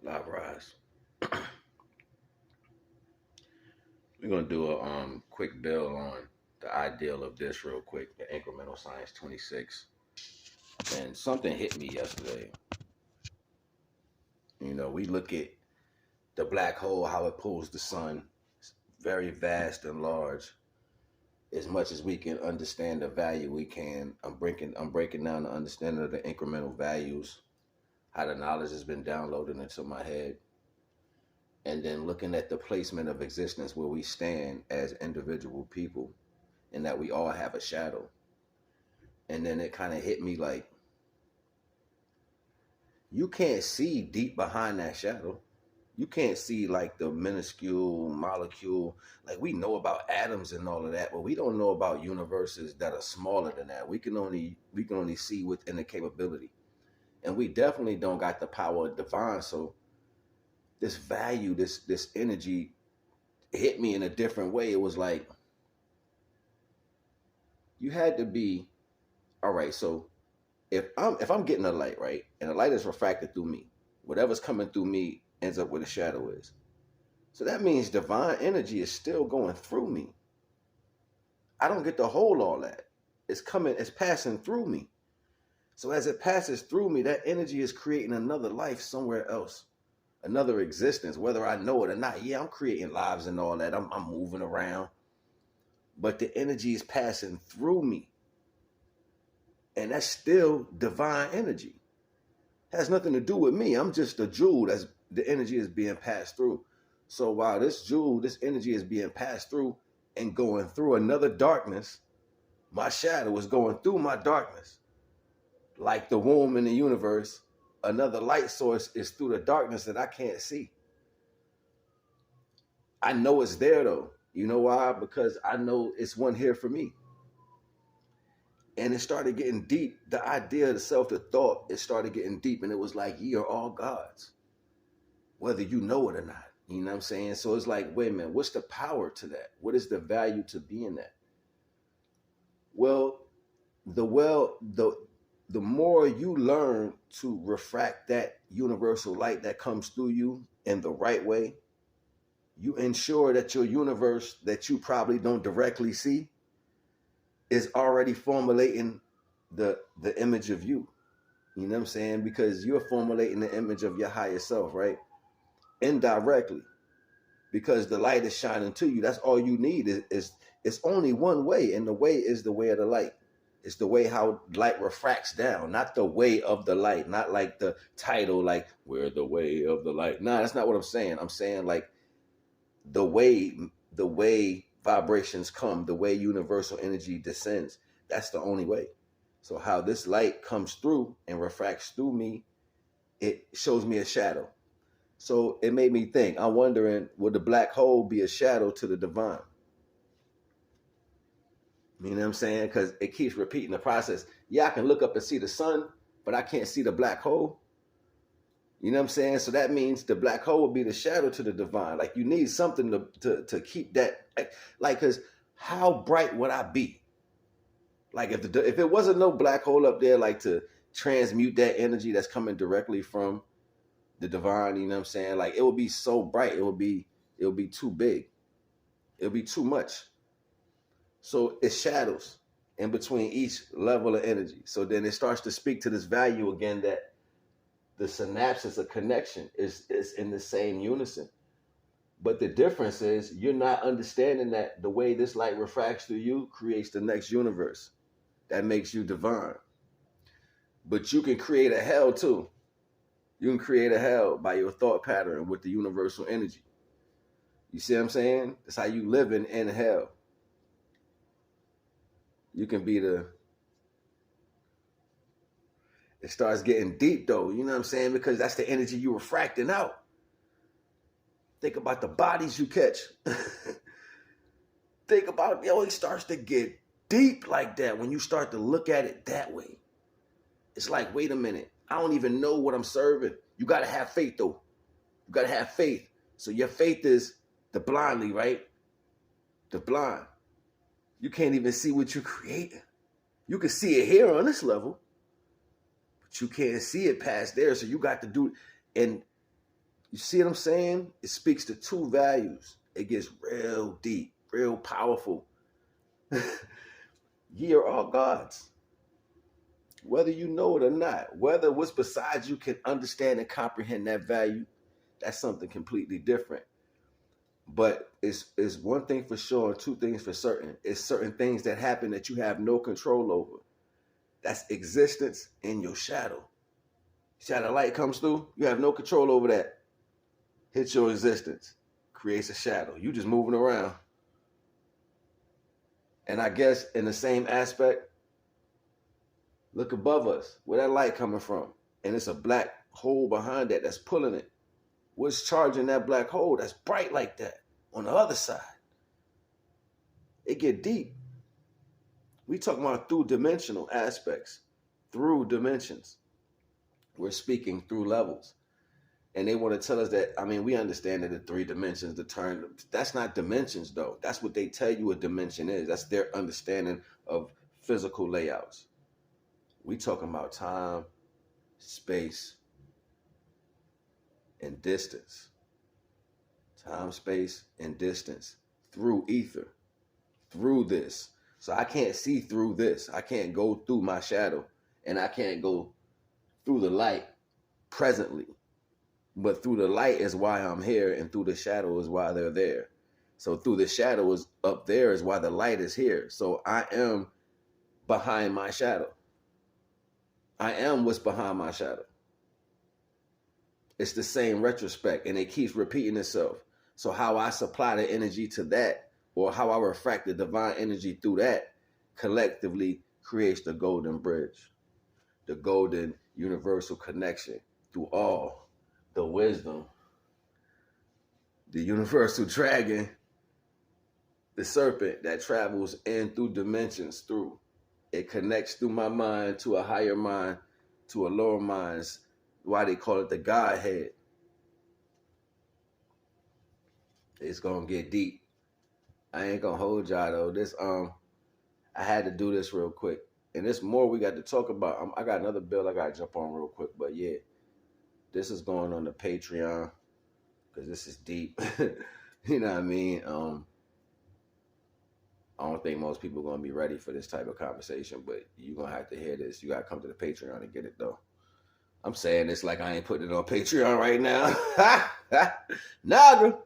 Live rise. We're gonna do a quick build on the ideal of this real quick, the Incremental Science 26. And something hit me yesterday. We look at the black hole, how it pulls the sun. It's very vast and large. As much as we can understand the value, we can. I'm breaking down the understanding of the incremental values, how the knowledge has been downloaded into my head, and then looking at the placement of existence where we stand as individual people, and that we all have a shadow. And then it kind of hit me like, you can't see deep behind that shadow. You can't see like the minuscule molecule. Like, we know about atoms and all of that, but we don't know about universes that are smaller than that. We can only see within the capability. And we definitely don't got the power of divine. So this value, this energy hit me in a different way. It was like, you had to be, all right, so if I'm getting a light, right, and the light is refracted through me, whatever's coming through me ends up where the shadow is. So that means divine energy is still going through me. I don't get to hold all that. It's passing through me. So as it passes through me, that energy is creating another life somewhere else, another existence, whether I know it or not. Yeah, I'm creating lives and all that. I'm moving around, but the energy is passing through me. And that's still divine energy. It has nothing to do with me. I'm just a jewel that's the energy is being passed through. So while this energy is being passed through and going through another darkness, my shadow is going through my darkness. Like the womb in the universe, another light source is through the darkness that I can't see. I know it's there though. You know why? Because I know it's one here for me. And it started getting deep. The idea, the self, the thought, it started getting deep. And it was like, ye are all gods, whether you know it or not. You know what I'm saying? So it's like, wait a minute, what's the power to that? What is the value to being that? Well, the more you learn to refract that universal light that comes through you in the right way, you ensure that your universe that you probably don't directly see is already formulating the image of you. You know what I'm saying? Because you're formulating the image of your higher self, right? Indirectly. Because the light is shining to you. That's all you need is it's only one way, and the way is the way of the light. It's the way how light refracts down, not the way of the light, not like the title, like we're the way of the light. Nah, that's not what I'm saying. I'm saying like the way vibrations come, the way universal energy descends, that's the only way. So how this light comes through and refracts through me, it shows me a shadow. So it made me think, I'm wondering, would the black hole be a shadow to the divine? You know what I'm saying? Because it keeps repeating the process. Yeah, I can look up and see the sun, but I can't see the black hole. You know what I'm saying? So that means the black hole will be the shadow to the divine. Like, you need something to keep that. Like, because how bright would I be? Like, if it wasn't no black hole up there, like to transmute that energy that's coming directly from the divine, you know what I'm saying? Like, it would be so bright. It would be too big. It would be too much. So it's shadows in between each level of energy. So then it starts to speak to this value again, that the synapses of connection is in the same unison. But the difference is you're not understanding that the way this light refracts through you creates the next universe. That makes you divine. But you can create a hell too. You can create a hell by your thought pattern with the universal energy. You see what I'm saying? That's how you live in hell. You can be it starts getting deep though, you know what I'm saying? Because that's the energy you're refracting out. Think about the bodies you catch. Think about, it starts to get deep like that when you start to look at it that way. It's like, wait a minute, I don't even know what I'm serving. You got to have faith though. You got to have faith. So your faith is the blindly, right? The blind. You can't even see what you're creating. You can see it here on this level, but you can't see it past there. So you got to do, and You see what I'm saying? It speaks to two values. It gets real deep, real powerful. Ye are all gods. Whether you know it or not, whether what's beside you can understand and comprehend that value, that's something completely different. But it's one thing for sure and two things for certain. It's certain things that happen that you have no control over. That's existence in your shadow. Shadow light comes through, you have no control over that. Hits your existence, creates a shadow. You just moving around. And I guess in the same aspect, look above us, where that light coming from. And it's a black hole behind that that's pulling it. What's charging that black hole that's bright like that on the other side? It get deep. We talking about through dimensional aspects, through dimensions. We're speaking through levels. And they want to tell us that, I mean, we understand that the three dimensions, the term, that's not dimensions though. That's what they tell you a dimension is. That's their understanding of physical layouts. We talking about time, space, and distance. Time, space, and distance through ether, through this. So I can't see through this. I can't go through my shadow, and I can't go through the light presently. But through the light is why I'm here, and through the shadow is why they're there. So through the shadow is up there is why the light is here. So I am behind my shadow. I am what's behind my shadow. It's the same retrospect, and it keeps repeating itself. So how I supply the energy to that, or how I refract the divine energy through that, collectively creates the golden bridge, the golden universal connection through all the wisdom, the universal dragon, the serpent that travels in through dimensions through. It connects through my mind to a higher mind, to a lower mind's, why they call it the Godhead. It's gonna get deep. I ain't gonna hold y'all though. This I had to do this real quick. And there's more we got to talk about. I got another bill I gotta jump on real quick, but yeah. This is going on the Patreon because this is deep. You know what I mean? I don't think most people are going to be ready for this type of conversation, but you're going to have to hear this. You got to come to the Patreon and get it, though. I'm saying this like I ain't putting it on Patreon right now. Naga.